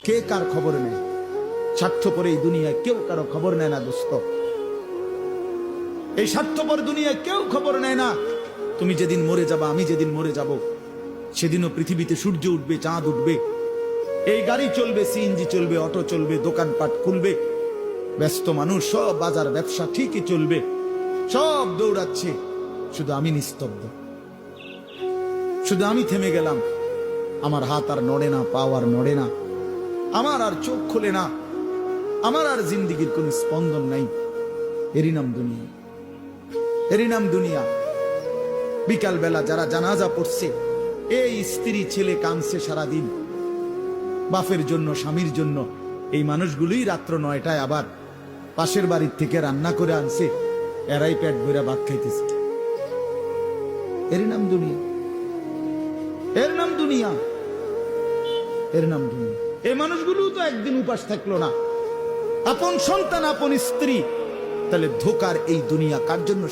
কে কার খবর নেয়? স্বার্থপর এই দুনিয়ায় কেউ কারো খবর নেয় না দোস্ত। এই স্বার্থপর দুনিয়ায় কেউ খবর নেয় না। তুমি যেদিন মরে যাবা, আমি যেদিন মরে যাব, সেদিনও পৃথিবীতে সূর্য উঠবে, চাঁদ উঠবে, এই গাড়ি চলবে, সিএনজি চলবে, অটো চলবে, দোকানপাট খুলবে, ব্যস্ত মানুষ সব বাজার ব্যবসা ঠিকই চলবে, সব দৌড়াচ্ছে, শুধু আমি নিস্তব্ধ, শুধু আমি থেমে গেলাম। আমার হাত আর নড়ে না, পা আর নড়ে না, আমার আর চোখ খোলে না, আমার আর জিন্দিগির কোন স্পন্দন নাই। এরই নাম দুনিয়া, এরই নাম দুনিয়া। বিকাল বেলা যারা জানাজা পড়ছে, এই স্ত্রী ছেলে কাঁদছে সারাদিন বাপের জন্য, স্বামীর জন্য। এই মানুষগুলোই রাত্র 9টায় আবার পাশের বাড়ির থেকে রান্না করে আনছে, এরাই পেট ভরে ভাত খাইতেছে। এর নাম দুনিয়া, এর নাম দুনিয়া, এর নাম দুনিয়া। এই মানুষগুলো তো একদিন উপাস থাকলো না, আপন সন্তান, আপন স্ত্রী, তাহলে ধোকার এই দুনিয়া কার জন্য?